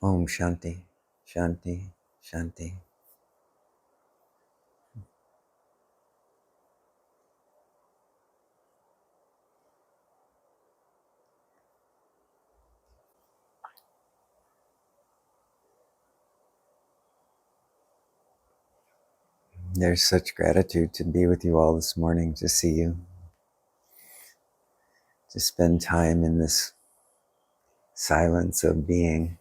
Om Shanti, Shanti, Shanti. There's such gratitude to be with you all this morning, to see you, to spend time in this silence of being.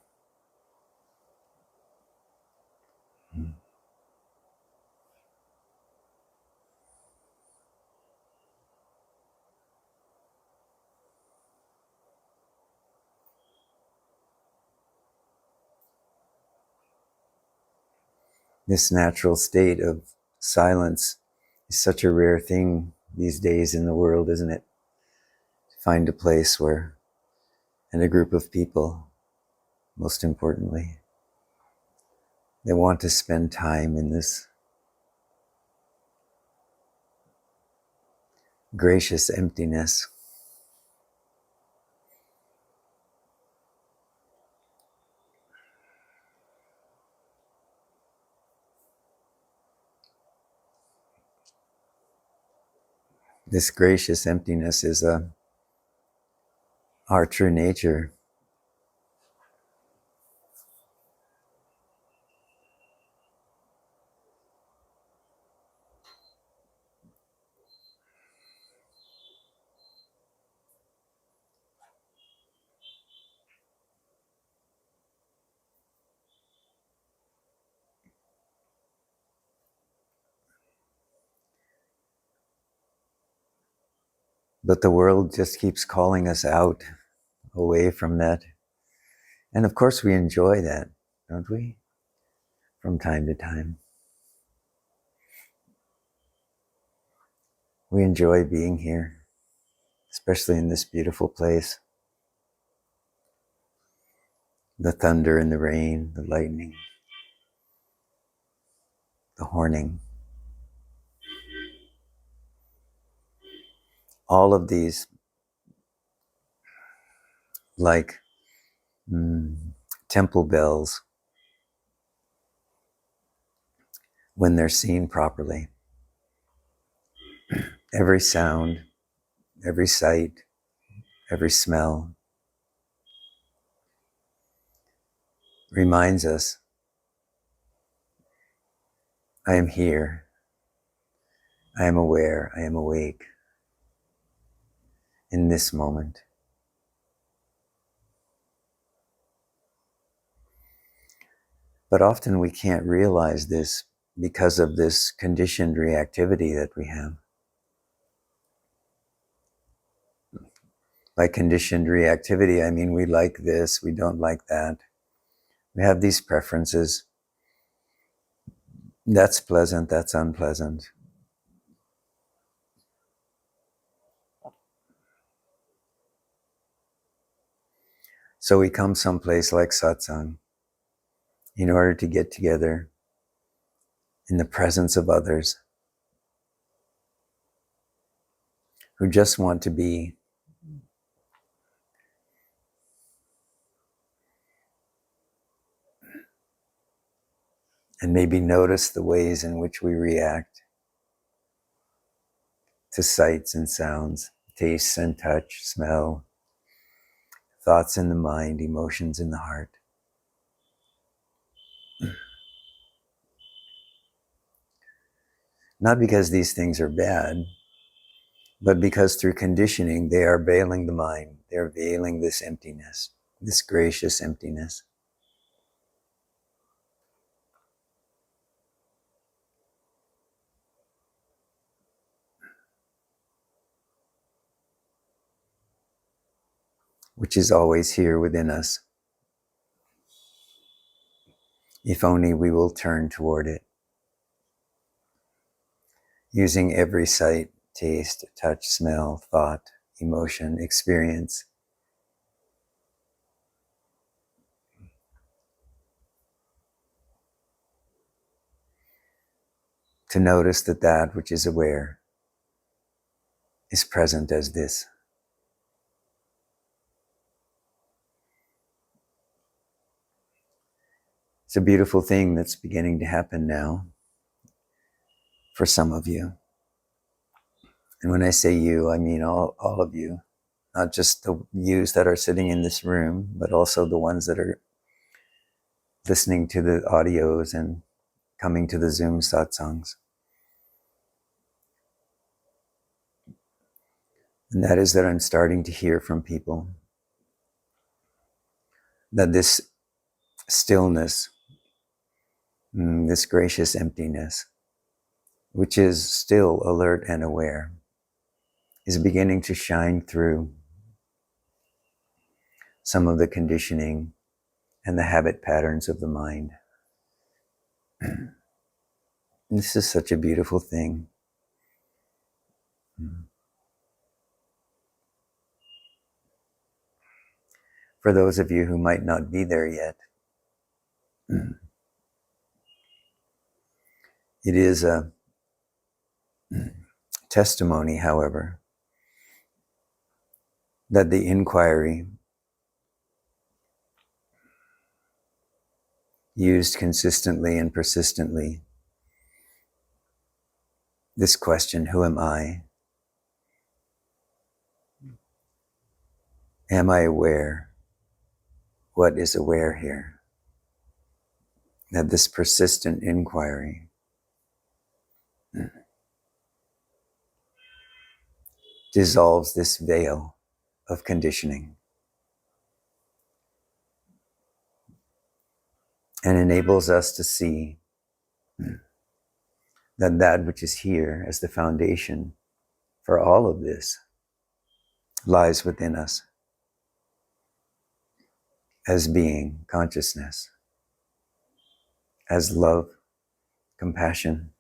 This natural state of silence is such a rare thing these days in the world, isn't it? To find a place where, and a group of people, most importantly, they want to spend time in this gracious emptiness. This gracious emptiness is our true nature. But the world just keeps calling us out, away from that. And of course we enjoy that, don't we? From time to time. We enjoy being here, especially in this beautiful place. The thunder and the rain, the lightning, the horning. All of these, like temple bells, when they're seen properly. Every sound, every sight, every smell reminds us, I am here, I am aware, I am awake in this moment. But often we can't realize this because of this conditioned reactivity that we have. By conditioned reactivity, I mean we like this, we don't like that. We have these preferences. That's pleasant, that's unpleasant. So we come someplace like satsang in order to get together in the presence of others who just want to be. And maybe notice the ways in which we react to sights and sounds, tastes and touch, smell, thoughts in the mind, emotions in the heart. Not because these things are bad, but because through conditioning they are veiling the mind. They're veiling this emptiness, this gracious emptiness. Which is always here within us, if only we will turn toward it, using every sight, taste, touch, smell, thought, emotion, experience to notice that that which is aware is present as this. It's a beautiful thing that's beginning to happen now for some of you. And when I say you, I mean all of you, not just the yous that are sitting in this room, but also the ones that are listening to the audios and coming to the Zoom satsangs. And that is that I'm starting to hear from people that this stillness, this gracious emptiness, which is still alert and aware, is beginning to shine through some of the conditioning and the habit patterns of the mind. This is such a beautiful thing. For those of you who might not be there yet, it is a testimony, however, that the inquiry used consistently and persistently, this question, who am I? Am I aware? What is aware here? That this persistent inquiry dissolves this veil of conditioning and enables us to see that that which is here as the foundation for all of this lies within us as being consciousness, as love, compassion,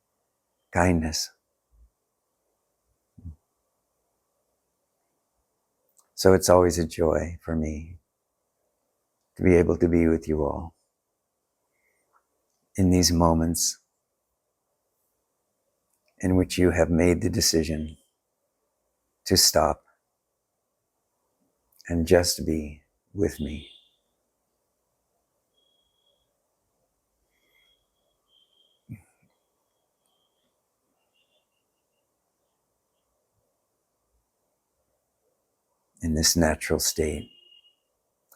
kindness. So it's always a joy for me to be able to be with you all in these moments in which you have made the decision to stop and just be with me. In this natural state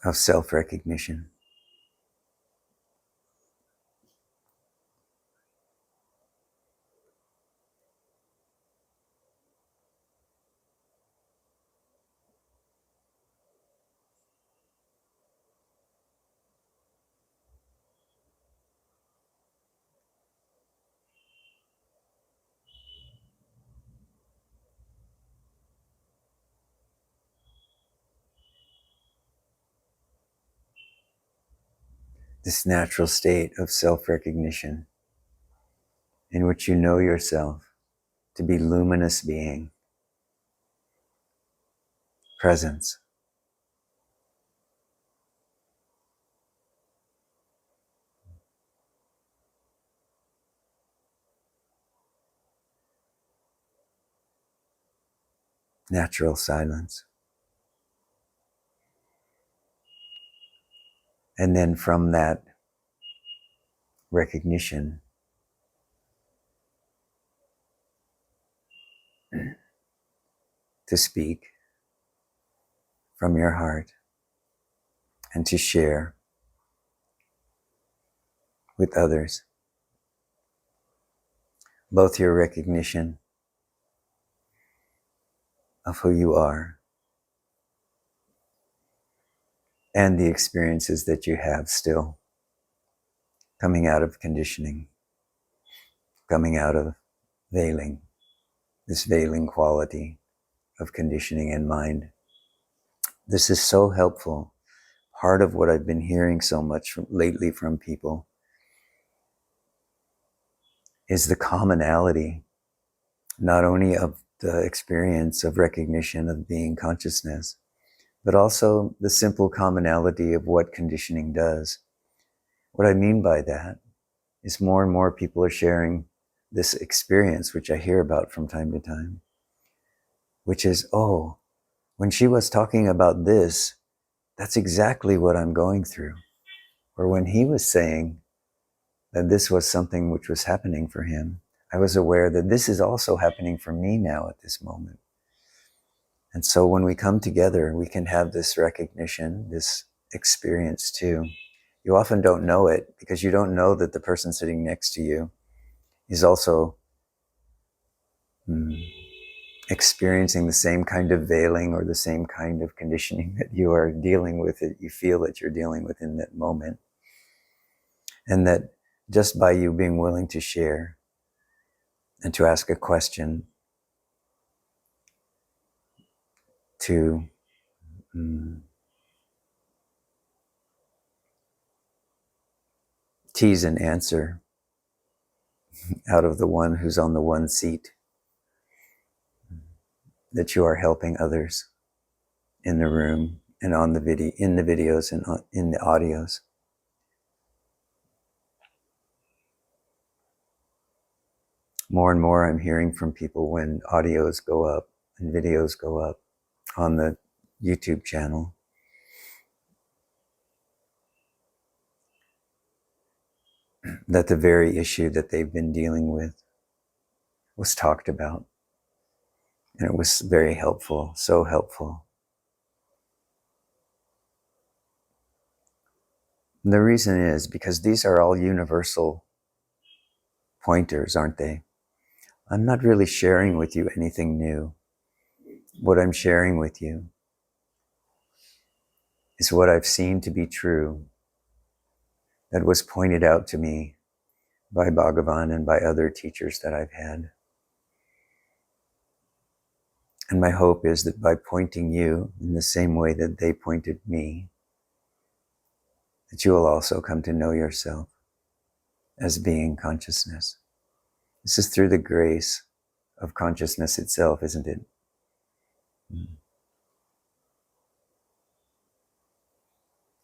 of self-recognition. This natural state of self-recognition in which you know yourself to be luminous being, presence, natural silence. And then from that recognition, to speak from your heart and to share with others both your recognition of who you are and the experiences that you have still coming out of conditioning, coming out of veiling, this veiling quality of conditioning in mind. This is so helpful. Part of what I've been hearing so much lately from people is the commonality, not only of the experience of recognition of being consciousness, but also the simple commonality of what conditioning does. What I mean by that is more and more people are sharing this experience, which I hear about from time to time, which is, oh, when she was talking about this, that's exactly what I'm going through. Or when he was saying that this was something which was happening for him. I was aware that this is also happening for me now at this moment. And so when we come together, we can have this recognition, this experience too. You often don't know it because you don't know that the person sitting next to you is also experiencing the same kind of veiling or the same kind of conditioning that you are dealing with, that you feel that you're dealing with in that moment. And that just by you being willing to share and to ask a question, to tease an answer out of the one who's on the one seat, that you are helping others in the room and on the video, in the videos and in the audios. More and more I'm hearing from people when audios go up and videos go up on the YouTube channel, that the very issue that they've been dealing with was talked about. And it was very helpful, so helpful. And the reason is because these are all universal pointers, aren't they? I'm not really sharing with you anything new. What I'm sharing with you is what I've seen to be true, that was pointed out to me by Bhagavan and by other teachers that I've had. And my hope is that by pointing you in the same way that they pointed me, that you will also come to know yourself as being consciousness. This is through the grace of consciousness itself, isn't it?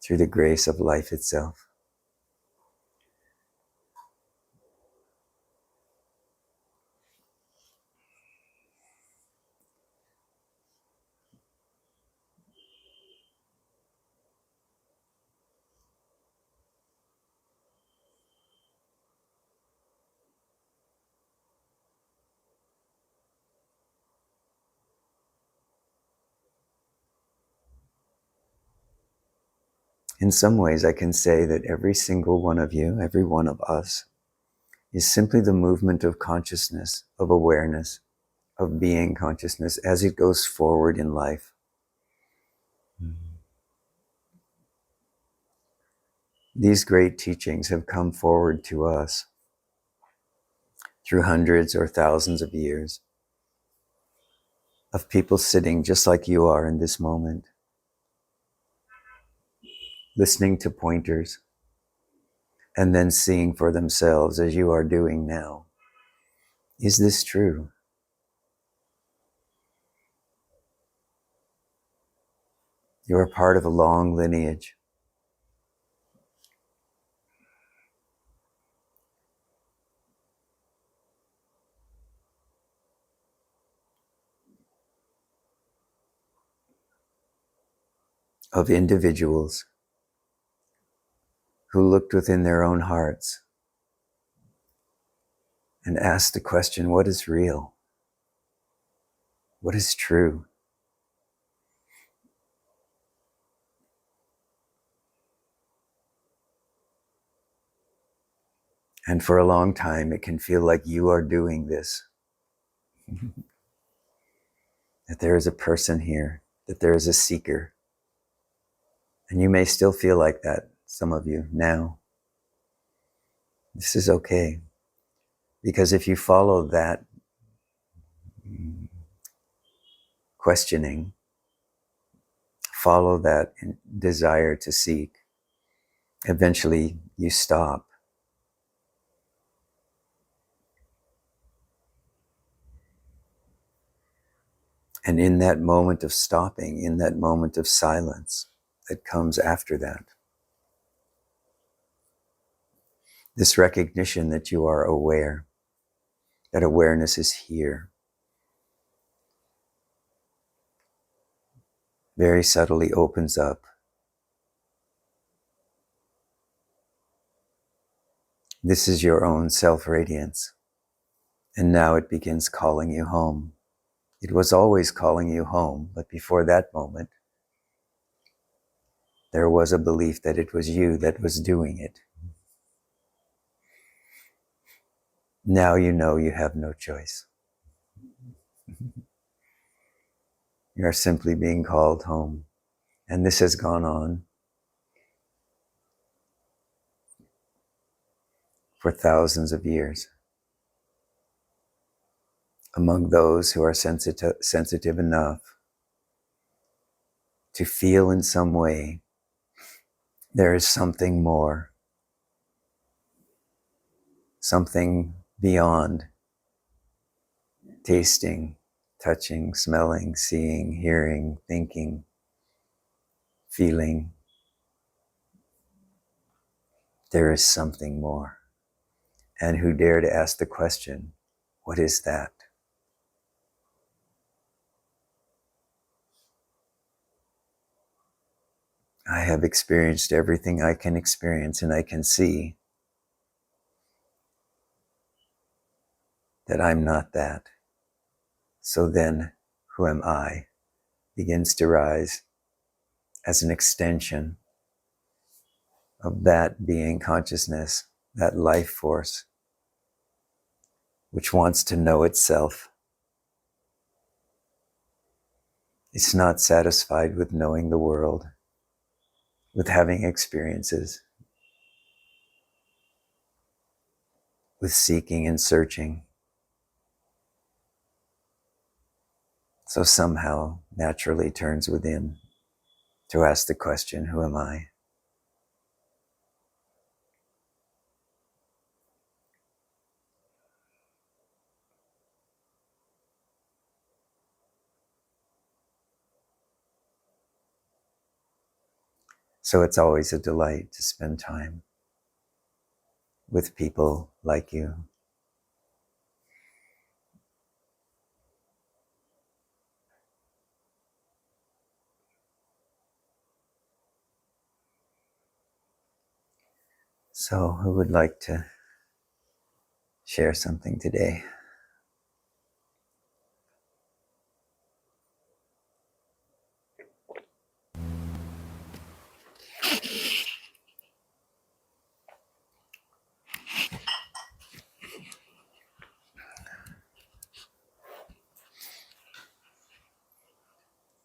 Through the grace of life itself. In some ways, I can say that every single one of you, every one of us, is simply the movement of consciousness, of awareness, of being consciousness as it goes forward in life. These great teachings have come forward to us through hundreds or thousands of years of people sitting just like you are in this moment, listening to pointers, and then seeing for themselves as you are doing now. Is this true? You are part of a long lineage of individuals who looked within their own hearts and asked the question, what is real? What is true? And for a long time, it can feel like you are doing this. That there is a person here, that there is a seeker. And you may still feel like that, some of you, now. This is okay. Because if you follow that questioning, follow that desire to seek, eventually you stop. And in that moment of stopping, in that moment of silence that comes after that, this recognition that you are aware, that awareness is here, very subtly opens up This is your own self-radiance. And now it begins calling you home. It was always calling you home, but before that moment, there was a belief that it was you that was doing it. Now you know you have no choice. You are simply being called home. And this has gone on for thousands of years. Among those who are sensitive enough to feel in some way there is something more, something beyond tasting, touching, smelling, seeing, hearing, thinking, feeling. There is something more. And who dare to ask the question, what is that? I have experienced everything I can experience, and I can see that I'm not that. So then, who am I? Begins to rise as an extension of that being consciousness, that life force, which wants to know itself. It's not satisfied with knowing the world, with having experiences, with seeking and searching. So somehow naturally turns within to ask the question, who am I? So it's always a delight to spend time with people like you. So who would like to share something today?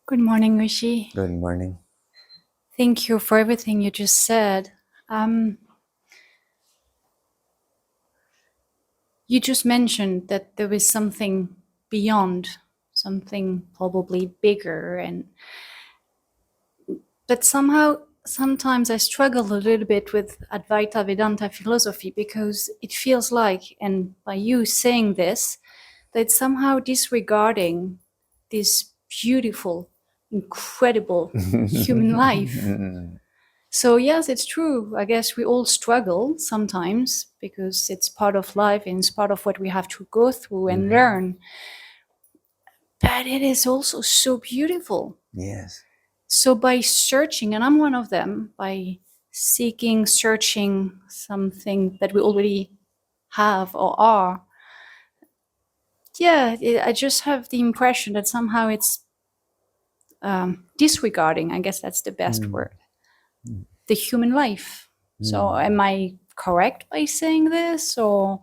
Good morning, Rishi. Good morning. Thank you for everything you just said. You just mentioned that there is something beyond, something probably bigger, but somehow sometimes I struggle a little bit with Advaita Vedanta philosophy because it feels like, and by you saying this, that it's somehow disregarding this beautiful, incredible human life. So yes, it's true. I guess we all struggle sometimes because it's part of life and it's part of what we have to go through and learn. But it is also so beautiful. Yes. So by searching, and I'm one of them, by seeking, searching something that we already have or are, I just have the impression that somehow it's disregarding, I guess that's the best word, the human life. So am I correct by saying this, or?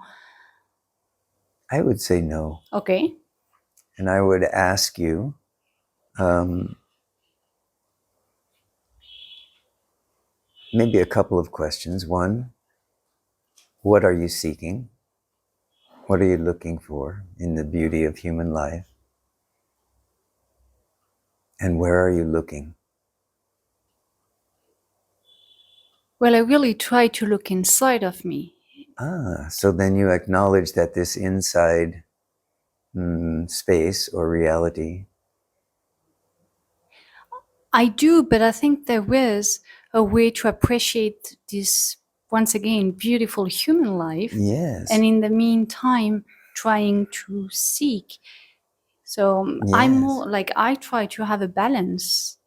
I would say no. Okay. And I would ask you, maybe a couple of questions. One, what are you seeking? What are you looking for in the beauty of human life? And where are you looking? Well, I really try to look inside of me. So then you acknowledge that this inside space or reality. I do, but I think there is a way to appreciate this, once again, beautiful human life. Yes. And in the meantime, trying to seek. So I'm more like, I try to have a balance.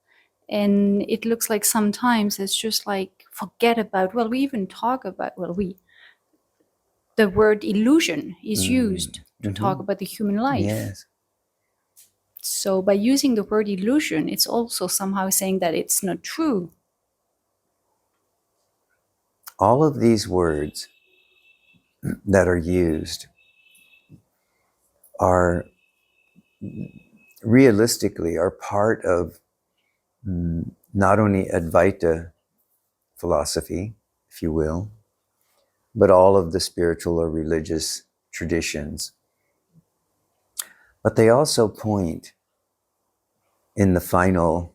And it looks like sometimes it's just like, forget about, well, we even talk about, the word illusion is used to talk about the human life. Yes. So by using the word illusion, it's also somehow saying that it's not true. All of these words that are used are realistically are part of not only Advaita philosophy, if you will, but all of the spiritual or religious traditions. But they also point in the final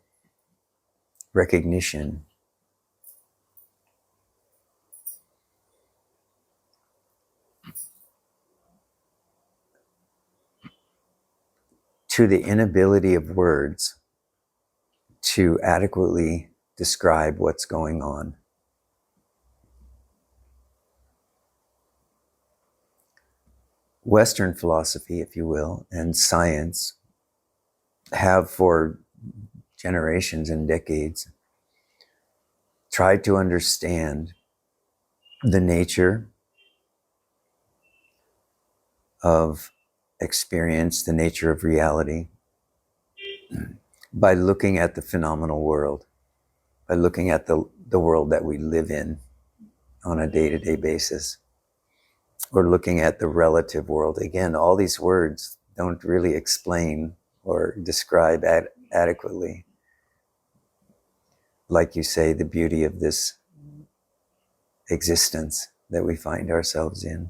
recognition to the inability of words to adequately describe what's going on. Western philosophy, if you will, and science have for generations and decades tried to understand the nature of experience, the nature of reality, by looking at the phenomenal world, by looking at the world that we live in on a day-to-day basis, or looking at the relative world. Again, all these words don't really explain or describe adequately, like you say, the beauty of this existence that we find ourselves in.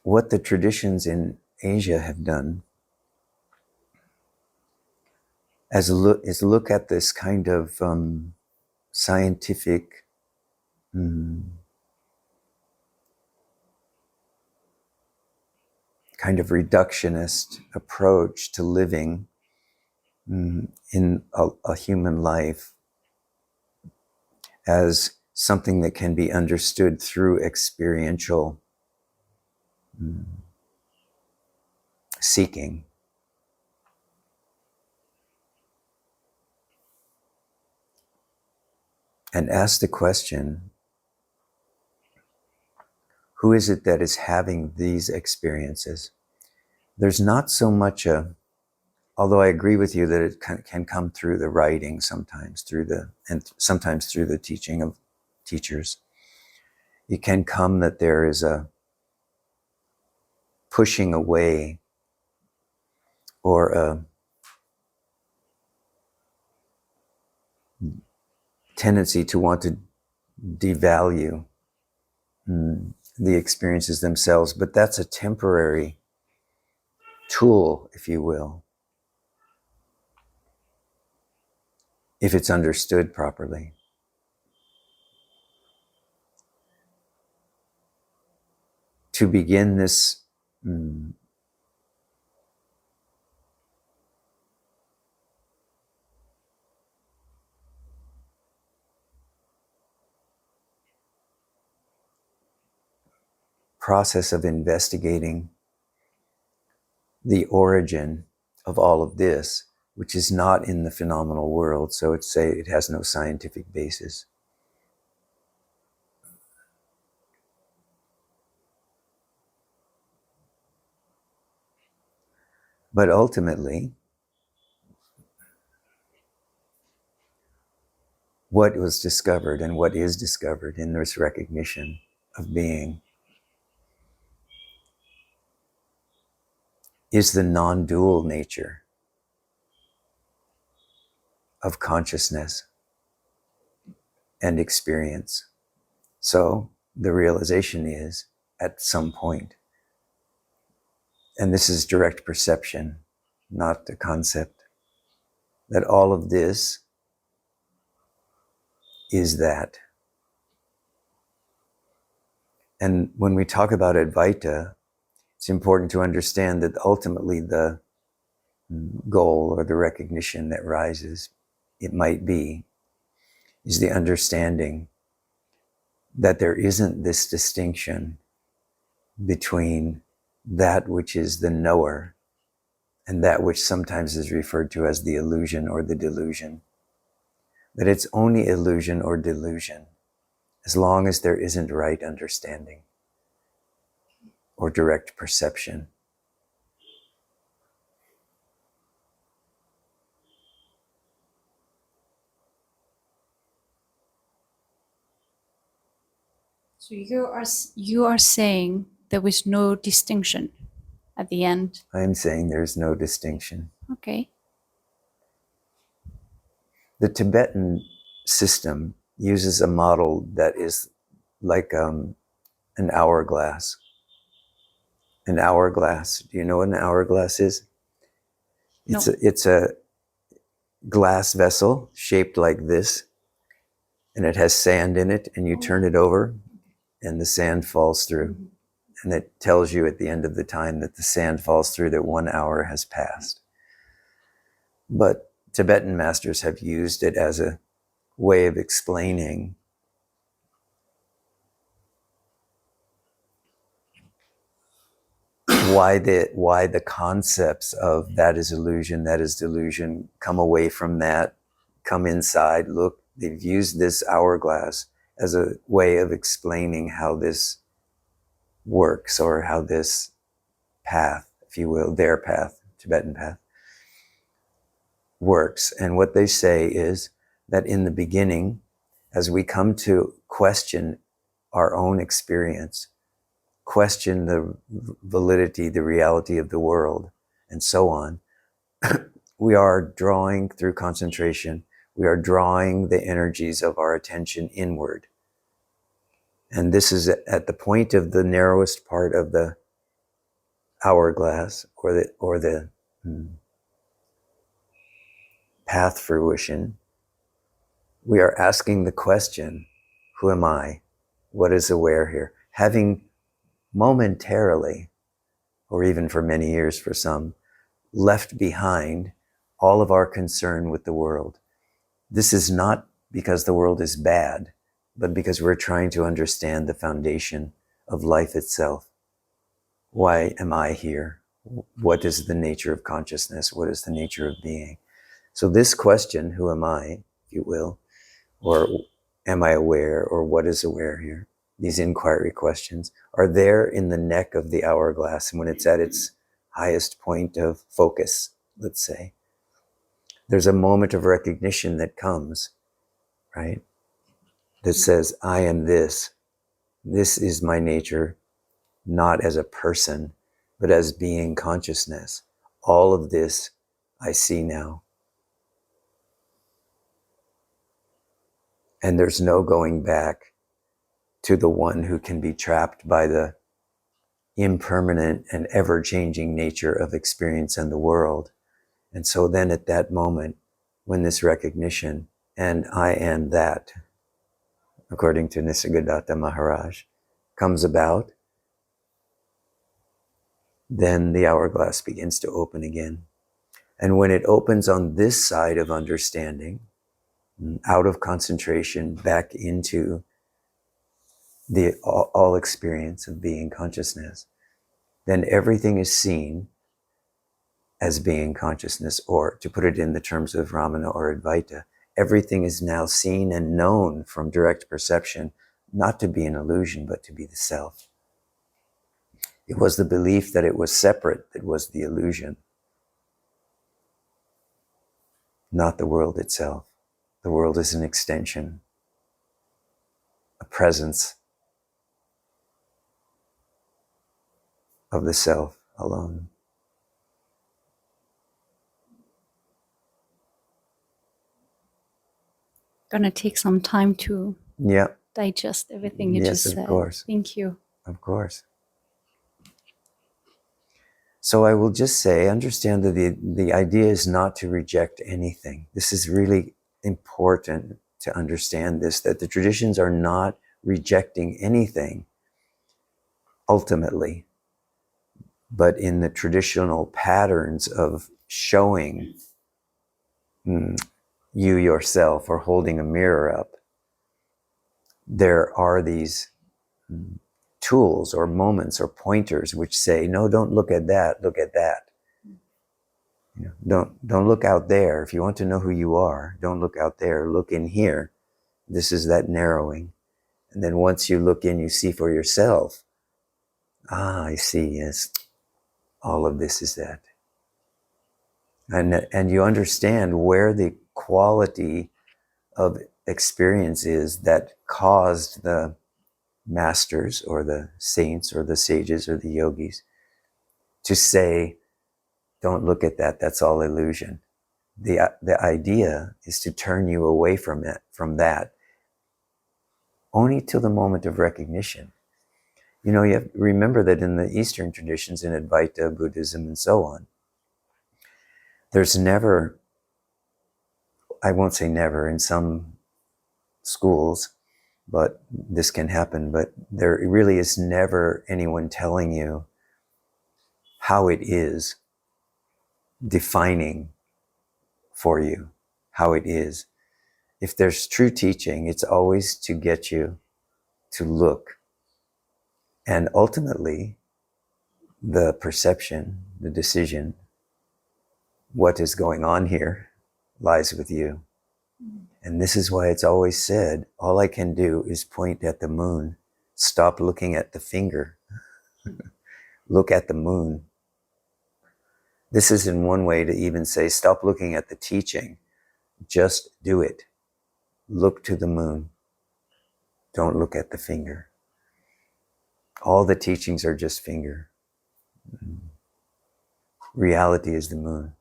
What the traditions in Asia have done is look at this kind of scientific kind of reductionist approach to living in a human life as something that can be understood through experiential seeking. And ask the question, who is it that is having these experiences? There's not so much although I agree with you that it can come through the writing sometimes, and sometimes through the teaching of teachers. It can come that there is a pushing away or a tendency to want to devalue the experiences themselves, but that's a temporary tool, if you will, if it's understood properly. To begin this process of investigating the origin of all of this, which is not in the phenomenal world, so it has no scientific basis. But ultimately, what was discovered and what is discovered in this recognition of being is the non-dual nature of consciousness and experience. So the realization is, at some point, and this is direct perception, not the concept, that all of this is that. And when we talk about Advaita, it's important to understand that ultimately the goal or the recognition that rises it might be, is the understanding that there isn't this distinction between that which is the knower and that which sometimes is referred to as the illusion or the delusion. That it's only illusion or delusion as long as there isn't right understanding or direct perception. So you are saying there was no distinction at the end. I'm saying there's no distinction. Okay. The Tibetan system uses a model that is like an hourglass. An hourglass. Do you know what an hourglass is? No. It's a glass vessel shaped like this, and it has sand in it, and you turn it over, and the sand falls through. And it tells you at the end of the time that the sand falls through, that 1 hour has passed. But Tibetan masters have used it as a way of explaining why the concepts of that is illusion, that is delusion, come away from that, come inside, look. They've used this hourglass as a way of explaining how this works, or how this path, if you will, their path, Tibetan path, works. And what they say is that in the beginning, as we come to question our own experience, question the validity, the reality of the world, and so on, we are drawing through concentration, we are drawing the energies of our attention inward. And this is at the point of the narrowest part of the hourglass, or the path fruition. We are asking the question, who am I? What is aware here? Having momentarily, or even for many years for some, left behind all of our concern with the world. This is not because the world is bad, but because we're trying to understand the foundation of life itself. Why am I here? What is the nature of consciousness? What is the nature of being? So this question, who am I, if you will, or am I aware, or what is aware here? These inquiry questions are there in the neck of the hourglass, and when it's at its highest point of focus, let's say, there's a moment of recognition that comes, right? That says, I am this. This is my nature, not as a person, but as being consciousness. All of this I see now. And there's no going back to the one who can be trapped by the impermanent and ever-changing nature of experience and the world. And so then at that moment, when this recognition, and I am that, according to Nisargadatta Maharaj, comes about, then the hourglass begins to open again. And when it opens on this side of understanding, out of concentration, back into the all experience of being consciousness, then everything is seen as being consciousness, or to put it in the terms of Ramana or Advaita, everything is now seen and known from direct perception, not to be an illusion, but to be the self. It was the belief that it was separate that was the illusion, not the world itself. The world is an extension, a presence of the self alone. Gonna take some time to Yeah. digest everything you Yes, just said. of course. Thank you. Of course. So I will just say, understand that the idea is not to reject anything. This is really important to understand this, that the traditions are not rejecting anything ultimately, but in the traditional patterns of showing, you yourself or holding a mirror up, there are these tools or moments or pointers which say, no, don't look at that, look at that. You know, don't look out there. If you want to know who you are, don't look out there, look in here. This is that narrowing. And then once you look in, you see for yourself, I see, yes, all of this is that. And you understand where the quality of experience is that caused the masters or the saints or the sages or the yogis to say, don't look at that, that's all illusion. The idea is to turn you away from it, from that, only till the moment of recognition. You know, you have to remember that in the Eastern traditions, in Advaita, Buddhism, and so on, there's never, I won't say never, in some schools, but this can happen, but there really is never anyone telling you how it is, defining for you how it is. If there's true teaching, it's always to get you to look. And ultimately, the perception, the decision, what is going on here lies with you. And this is why it's always said, all I can do is point at the moon. Stop looking at the finger. Look at the moon. This is in one way to even say, stop looking at the teaching. Just do it. Look to the moon. Don't look at the finger. All the teachings are just finger. Reality is the moon.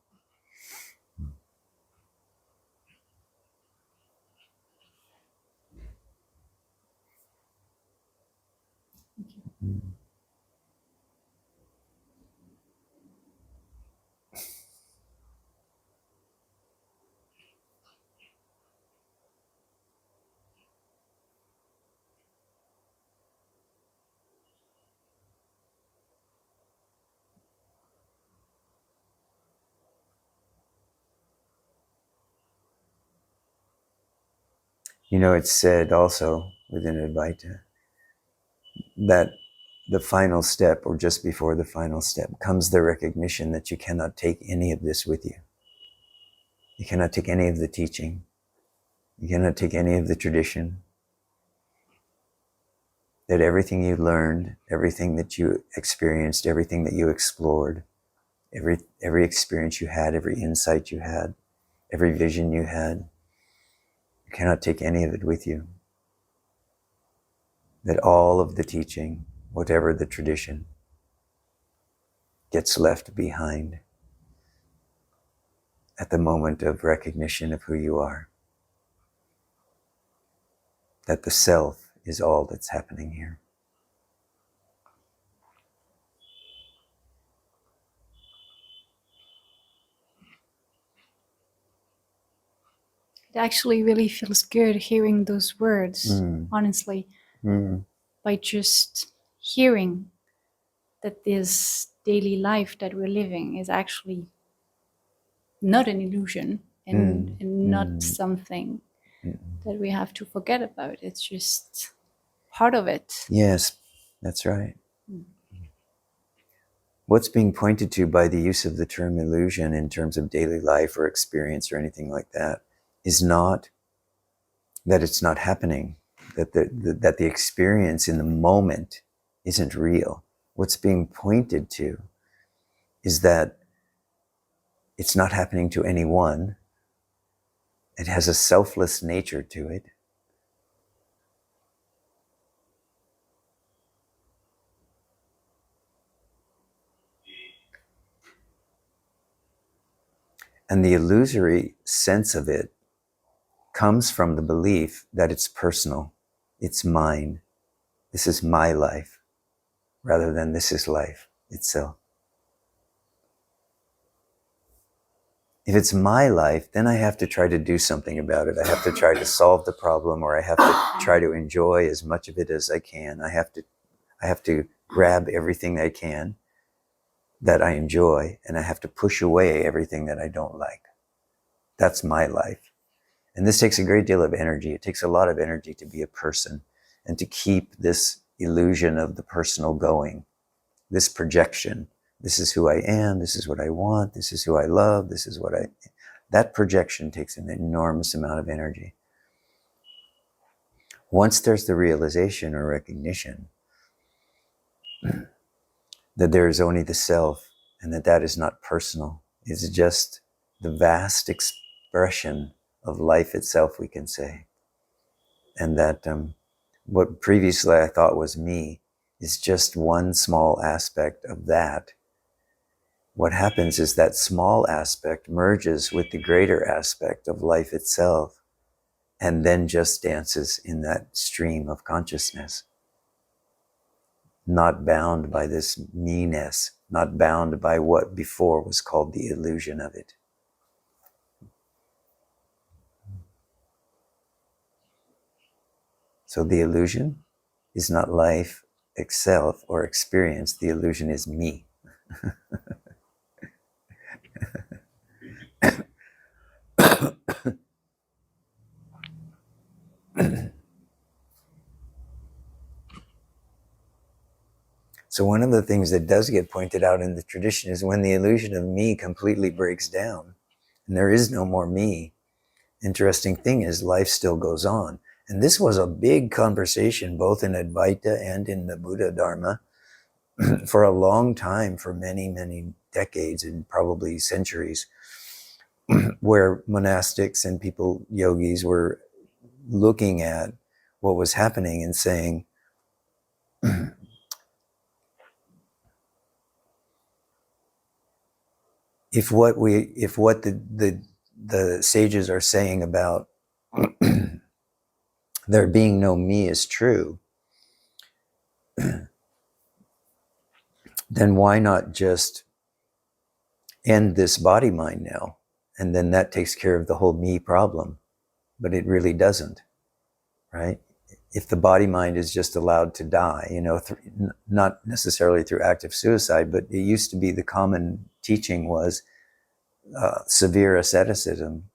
You know, it's said also within Advaita that the final step, or just before the final step, comes the recognition that you cannot take any of this with you. You cannot take any of the teaching. You cannot take any of the tradition. That everything you learned, everything that you experienced, everything that you explored, every experience you had, every insight you had, every vision you had, you cannot take any of it with you. That all of the teaching, whatever the tradition, gets left behind at the moment of recognition of who you are. That the self is all that's happening here. It actually really feels good hearing those words, honestly, by just hearing that this daily life that we're living is actually not an illusion and not something that we have to forget about. It's just part of it. Yes, that's right. What's being pointed to by the use of the term illusion in terms of daily life or experience or anything like that is not that it's not happening, that the experience in the moment isn't real. What's being pointed to is that it's not happening to anyone. It has a selfless nature to it. And the illusory sense of it comes from the belief that it's personal, it's mine, this is my life, rather than this is life itself. If it's my life, then I have to try to do something about it. I have to try to solve the problem, or I have to try to enjoy as much of it as I can. I have to grab everything I can that I enjoy, and I have to push away everything that I don't like. That's my life. And this takes a great deal of energy. It takes a lot of energy to be a person and to keep this illusion of the personal going, this projection. This is who I am. This is what I want. This is who I love. This is what that projection takes an enormous amount of energy. Once there's the realization or recognition that there is only the self and that is not personal, it's just the vast expression of life itself, we can say. And that what previously I thought was me is just one small aspect of that. What happens is that small aspect merges with the greater aspect of life itself, and then just dances in that stream of consciousness, not bound by this me-ness, not bound by what before was called the illusion of it. So the illusion is not life itself or experience. The illusion is me. So one of the things that does get pointed out in the tradition is when the illusion of me completely breaks down and there is no more me, interesting thing is life still goes on. And this was a big conversation both in Advaita and in the Buddha Dharma for a long time, for many, many decades and probably centuries, where monastics and people, yogis, were looking at what was happening and saying, if what the sages are saying about there being no me is true, then why not just end this body mind now? And then that takes care of the whole me problem. But it really doesn't, right? If the body mind is just allowed to die, not necessarily through active suicide, but it used to be the common teaching was severe asceticism,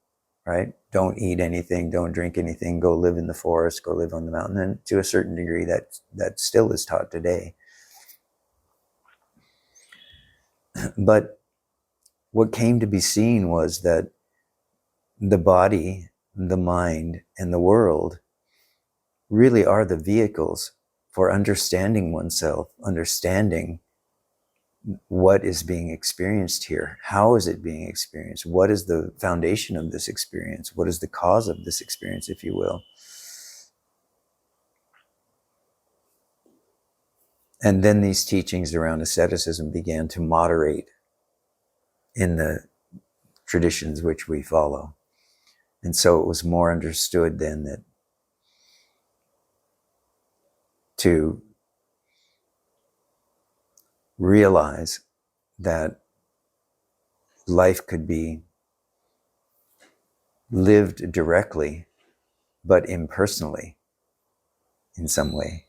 right? Don't eat anything, don't drink anything, go live in the forest, go live on the mountain. And to a certain degree, that still is taught today. But what came to be seen was that the body, the mind, and the world really are the vehicles for understanding oneself, understanding what is being experienced here. How is it being experienced? What is the foundation of this experience? What is the cause of this experience, if you will? And then these teachings around asceticism began to moderate in the traditions which we follow. And so it was more understood then that to realize that life could be lived directly, but impersonally in some way.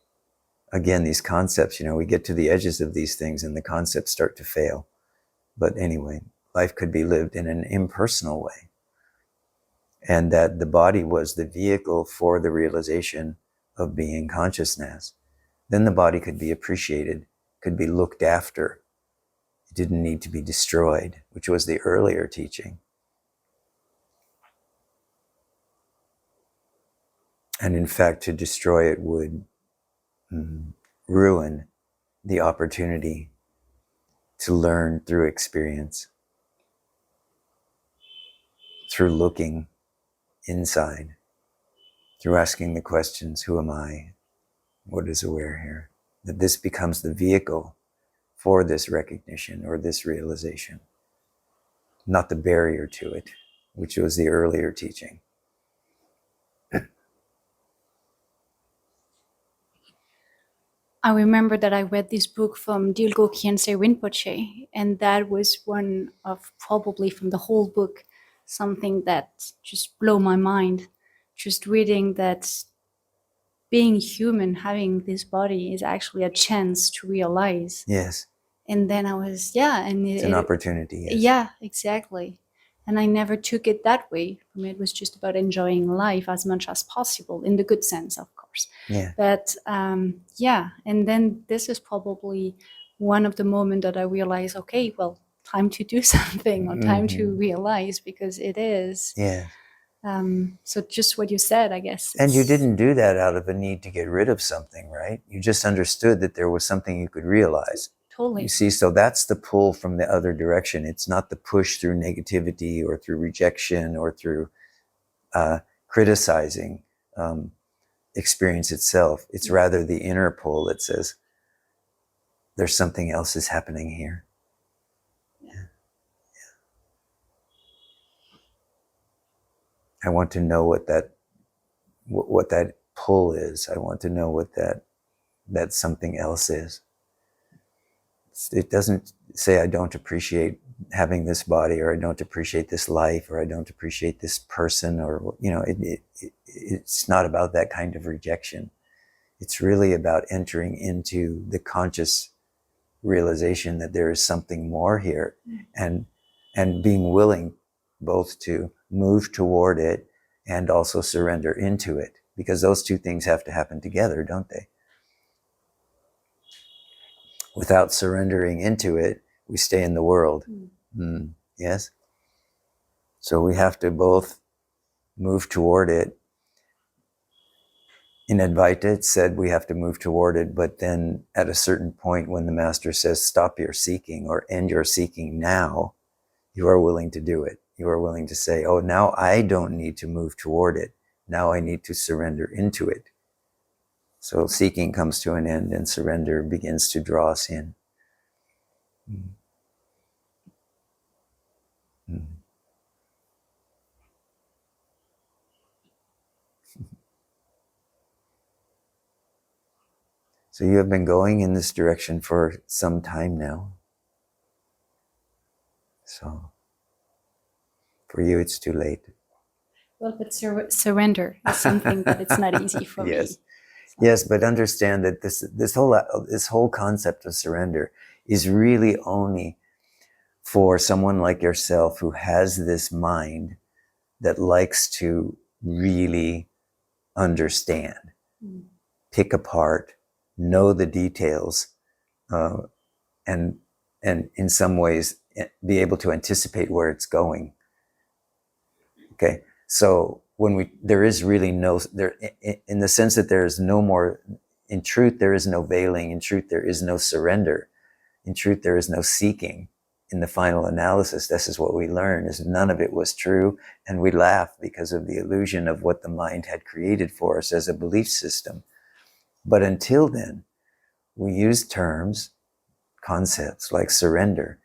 Again, these concepts, we get to the edges of these things and the concepts start to fail. But anyway, life could be lived in an impersonal way. And that the body was the vehicle for the realization of being consciousness. Then the body could be appreciated, could be looked after. It didn't need to be destroyed, which was the earlier teaching. And in fact, to destroy it would ruin the opportunity to learn through experience, through looking inside, through asking the questions, who am I? What is aware here? That this becomes the vehicle for this recognition or this realization, not the barrier to it, which was the earlier teaching. I remember that I read this book from Dilgo Khyentse Rinpoche, and that was one of probably from the whole book, something that just blew my mind. Just reading that being human, having this body is actually a chance to realize. Yes. And then I was, and it's an opportunity. Yes. Yeah, exactly. And I never took it that way. For me, it was just about enjoying life as much as possible, in the good sense, of course. Yeah. But yeah, and then this is probably one of the moments that I realized, okay, well, time to do something, or time to realize, because it is. Yeah. So just what you said, I guess. And you didn't do that out of a need to get rid of something, right? You just understood that there was something you could realize. Totally. You see, so that's the pull from the other direction. It's not the push through negativity or through rejection or through criticizing experience itself. It's rather the inner pull that says, there's something else is happening here. Yeah. I want to know what that pull is. I want to know what that something else is. It doesn't say I don't appreciate having this body, or I don't appreciate this life, or I don't appreciate this person, or, you know, it's not about that kind of rejection. It's really about entering into the conscious realization that there is something more here, and being willing both to move toward it and also surrender into it, because those two things have to happen together, don't they? Without surrendering into it, we stay in the world. Yes? So we have to both move toward it. In Advaita, it said we have to move toward it, but then at a certain point when the master says, stop your seeking or end your seeking now, you are willing to do it. You are willing to say, oh, now I don't need to move toward it. Now I need to surrender into it. So seeking comes to an end and surrender begins to draw us in. So you have been going in this direction for some time now. So for you, it's too late. Well, but surrender is something that it's not easy for me. So. Yes, but understand that this whole concept of surrender is really only for someone like yourself who has this mind that likes to really understand, pick apart, know the details, and in some ways be able to anticipate where it's going. Okay, so there is really no, there, in the sense that there is no more, in truth there is no veiling, in truth there is no surrender, in truth there is no seeking. In the final analysis, this is what we learn, is none of it was true, and we laugh because of the illusion of what the mind had created for us as a belief system. But until then, we use terms, concepts like surrender,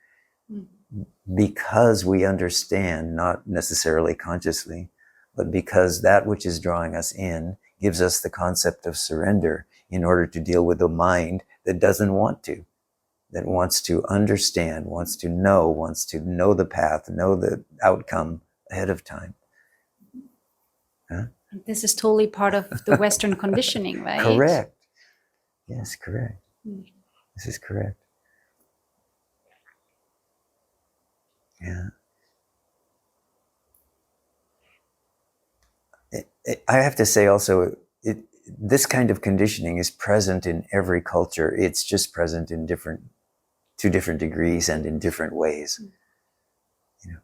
because we understand, not necessarily consciously, but because that which is drawing us in gives us the concept of surrender in order to deal with the mind that doesn't want to, that wants to understand, wants to know the path, know the outcome ahead of time. Huh? This is totally part of the Western conditioning, right? Correct. Yes, correct. This is correct. Yeah. I have to say also, this kind of conditioning is present in every culture. It's just present in to different degrees and in different ways. You know,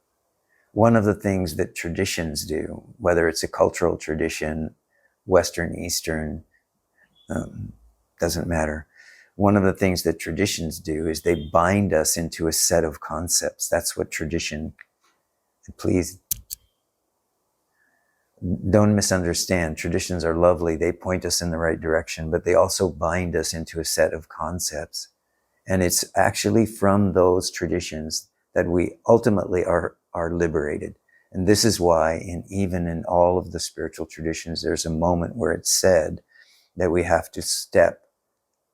one of the things that traditions do, whether it's a cultural tradition, Western, Eastern, doesn't matter. One of the things that traditions do is they bind us into a set of concepts. That's what tradition, please don't misunderstand. Traditions are lovely. They point us in the right direction, but they also bind us into a set of concepts. And it's actually from those traditions that we ultimately are liberated. And this is why even in all of the spiritual traditions, there's a moment where it's said that we have to step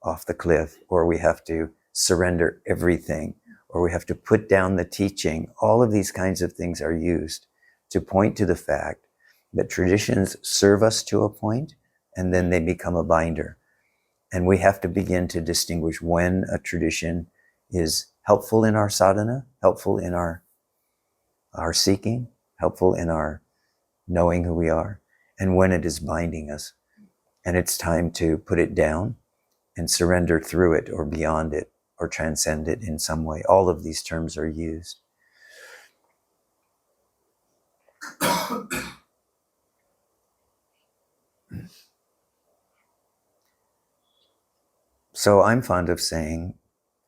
off the cliff, or we have to surrender everything, or we have to put down the teaching. All of these kinds of things are used to point to the fact that traditions serve us to a point, and then they become a binder. And we have to begin to distinguish when a tradition is helpful in our sadhana, helpful in our our seeking, helpful in our knowing who we are, and when it is binding us. And it's time to put it down and surrender through it or beyond it or transcend it in some way. All of these terms are used. So I'm fond of saying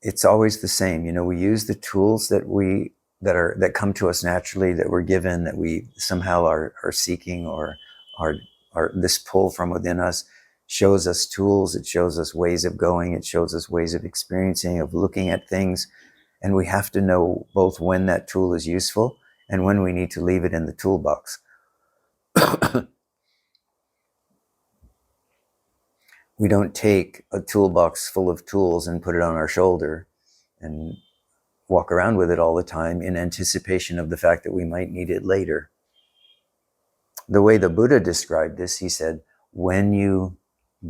it's always the same. We use the tools that come to us naturally, that we're given, that we somehow are seeking, or are this pull from within us shows us tools. It shows us ways of going. It shows us ways of experiencing, of looking at things. And we have to know both when that tool is useful and when we need to leave it in the toolbox. We don't take a toolbox full of tools and put it on our shoulder and walk around with it all the time in anticipation of the fact that we might need it later. The way the Buddha described this, he said, when you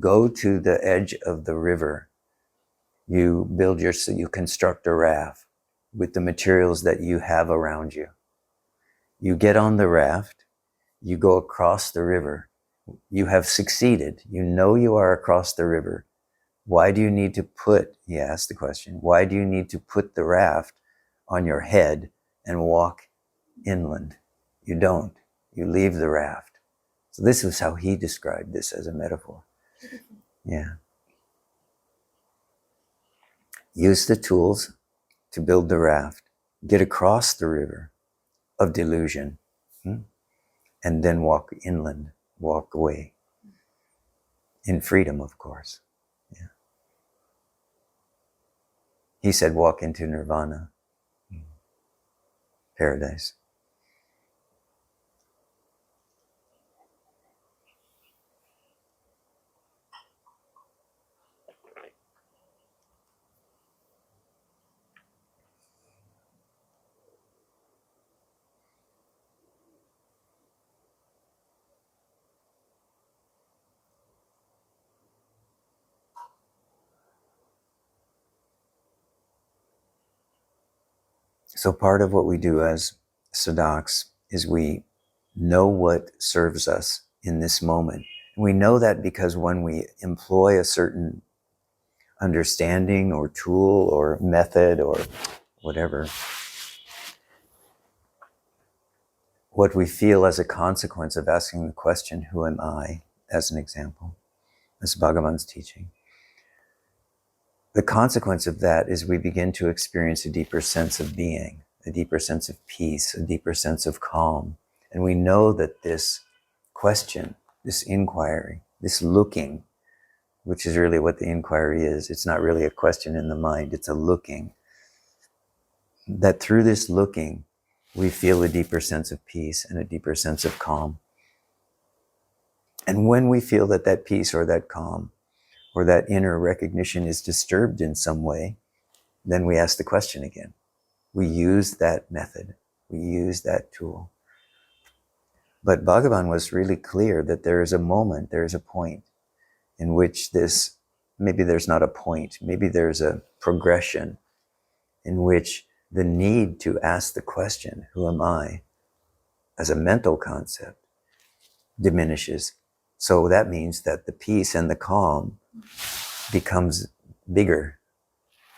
go to the edge of the river, you construct a raft with the materials that you have around you. You get on the raft, you go across the river. You have succeeded. You know you are across the river. Why do you need to he asked the question, why do you need to put the raft on your head and walk inland? You don't. You leave the raft. So this was how he described this as a metaphor. Yeah. Use the tools to build the raft. Get across the river of delusion. And then walk inland. Walk away. In freedom, of course. Yeah. He said walk into nirvana. Paradise. So part of what we do as sadhaks is we know what serves us in this moment. And we know that because when we employ a certain understanding or tool or method or whatever, what we feel as a consequence of asking the question, who am I, as an example, as Bhagavan's teaching, the consequence of that is we begin to experience a deeper sense of being, a deeper sense of peace, a deeper sense of calm. And we know that this question, this inquiry, this looking, which is really what the inquiry is, it's not really a question in the mind, it's a looking. That through this looking, we feel a deeper sense of peace and a deeper sense of calm. And when we feel that peace or that calm or that inner recognition is disturbed in some way, then we ask the question again. We use that method. We use that tool. But Bhagavan was really clear that there is a moment, there is a point in which maybe there's not a point, maybe there's a progression in which the need to ask the question, who am I, as a mental concept, diminishes. So that means that the peace and the calm becomes bigger,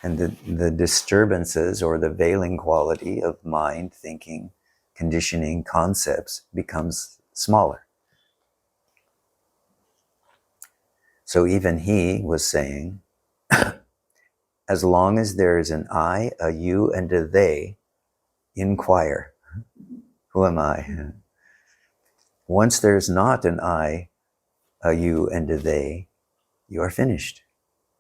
and the disturbances or the veiling quality of mind, thinking, conditioning, concepts becomes smaller. So even he was saying, as long as there is an I, a you, and a they, inquire. Who am I? Once there's not an I, a you, and a they, you are finished.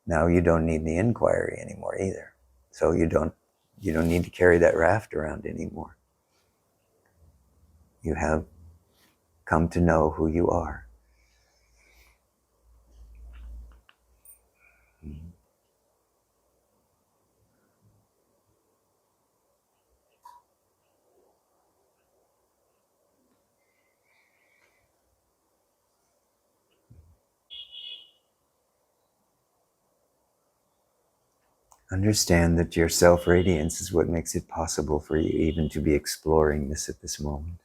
Now you don't need the inquiry anymore either. So you don't need to carry that raft around anymore. You have come to know who you are. Understand that your self-radiance is what makes it possible for you even to be exploring this at this moment.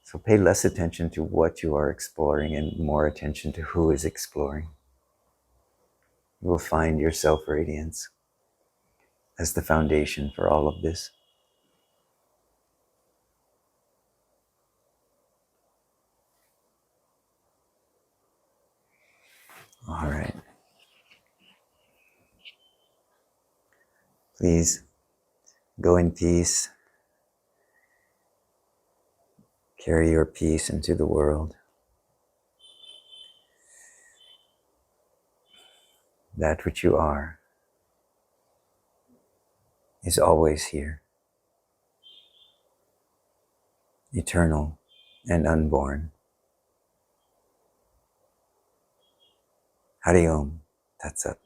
So pay less attention to what you are exploring and more attention to who is exploring. You will find your self-radiance as the foundation for all of this. All right. Please go in peace. Carry your peace into the world. That which you are is always here, eternal and unborn. Hari Om. Tat Sat.